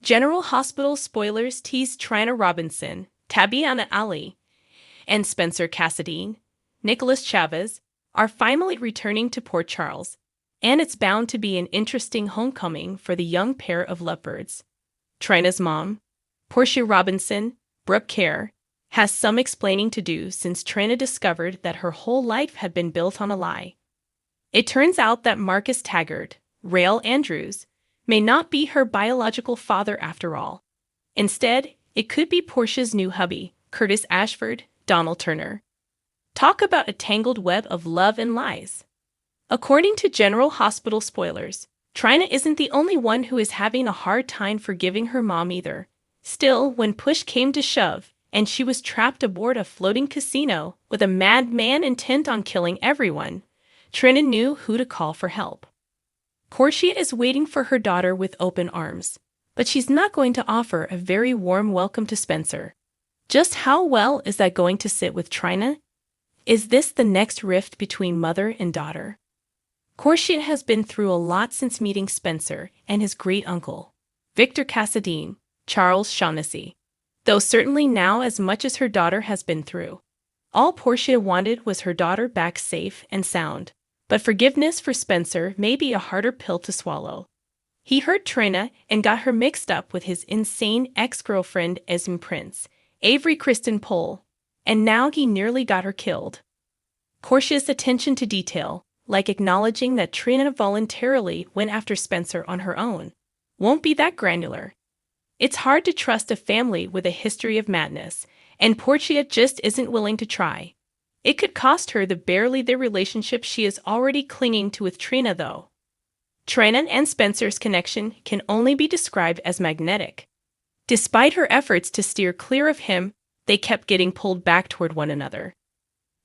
General Hospital spoilers tease Trina Robinson, Tabiana Ali, and Spencer Cassadine, Nicholas Chavez, are finally returning to Port Charles, and it's bound to be an interesting homecoming for the young pair of lovebirds. Trina's mom, Portia Robinson, Brooke Kerr, has some explaining to do since Trina discovered that her whole life had been built on a lie. It turns out that Marcus Taggart, Rael Andrews, may not be her biological father after all. Instead, it could be Portia's new hubby, Curtis Ashford, Donald Turner. Talk about a tangled web of love and lies. According to General Hospital spoilers, Trina isn't the only one who is having a hard time forgiving her mom either. Still, when push came to shove, and she was trapped aboard a floating casino with a madman intent on killing everyone, Trina knew who to call for help. Portia is waiting for her daughter with open arms, but she's not going to offer a very warm welcome to Spencer. Just how well is that going to sit with Trina? Is this the next rift between mother and daughter? Portia has been through a lot since meeting Spencer and his great-uncle, Victor Cassadine, Charles Shaughnessy, though certainly now as much as her daughter has been through. All Portia wanted was her daughter back safe and sound, but forgiveness for Spencer may be a harder pill to swallow. He hurt Trina and got her mixed up with his insane ex-girlfriend Esme Prince, Avery Kristen Pohl, and now he nearly got her killed. Portia's attention to detail, like acknowledging that Trina voluntarily went after Spencer on her own, won't be that granular. It's hard to trust a family with a history of madness, and Portia just isn't willing to try. It could cost her the relationship she is already clinging to with Trina, though. Trina and Spencer's connection can only be described as magnetic. Despite her efforts to steer clear of him, they kept getting pulled back toward one another.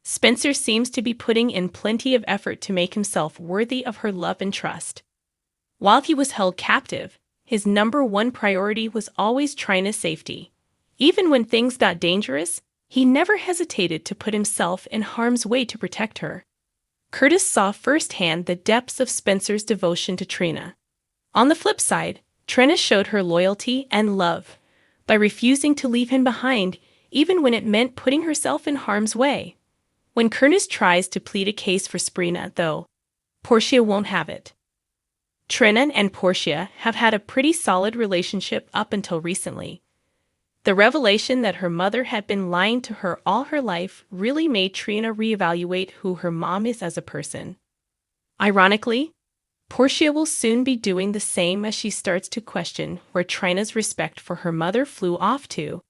Spencer seems to be putting in plenty of effort to make himself worthy of her love and trust. While he was held captive, his number one priority was always Trina's safety. Even when things got dangerous, he never hesitated to put himself in harm's way to protect her. Curtis saw firsthand the depths of Spencer's devotion to Trina. On the flip side, Trina showed her loyalty and love by refusing to leave him behind, even when it meant putting herself in harm's way. When Curtis tries to plead a case for Sprina, though, Portia won't have it. Trina and Portia have had a pretty solid relationship up until recently. The revelation that her mother had been lying to her all her life really made Trina reevaluate who her mom is as a person. Ironically, Portia will soon be doing the same as she starts to question where Trina's respect for her mother flew off to,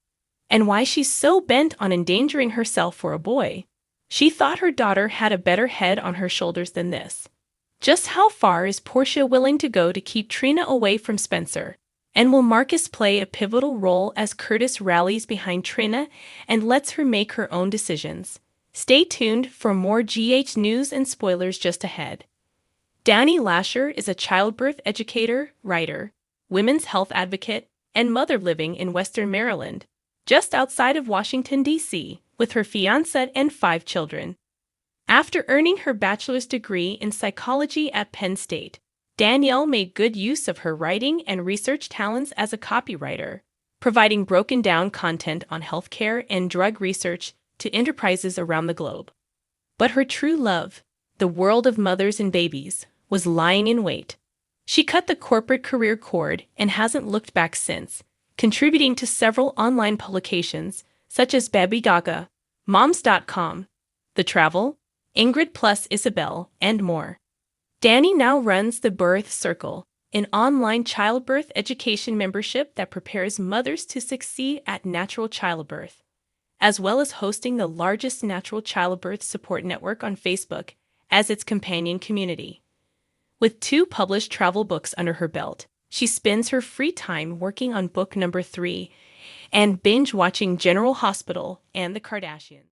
and why she's so bent on endangering herself for a boy. She thought her daughter had a better head on her shoulders than this. Just how far is Portia willing to go to keep Trina away from Spencer? And will Marcus play a pivotal role as Curtis rallies behind Trina and lets her make her own decisions? Stay tuned for more GH news and spoilers just ahead. Danny Lasher is a childbirth educator, writer, women's health advocate, and mother living in Western Maryland, just outside of Washington, D.C., with her fiancé and 5 children. After earning her bachelor's degree in psychology at Penn State, Danielle made good use of her writing and research talents as a copywriter, providing broken-down content on healthcare and drug research to enterprises around the globe. But her true love, the world of mothers and babies, was lying in wait. She cut the corporate career cord and hasn't looked back since, contributing to several online publications such as Baby Gaga, Moms.com, The Travel, Ingrid Plus Isabel, and more. Danny now runs the Birth Circle, an online childbirth education membership that prepares mothers to succeed at natural childbirth, as well as hosting the largest natural childbirth support network on Facebook as its companion community. With 2 published travel books under her belt, she spends her free time working on book number 3 and binge-watching General Hospital and The Kardashians.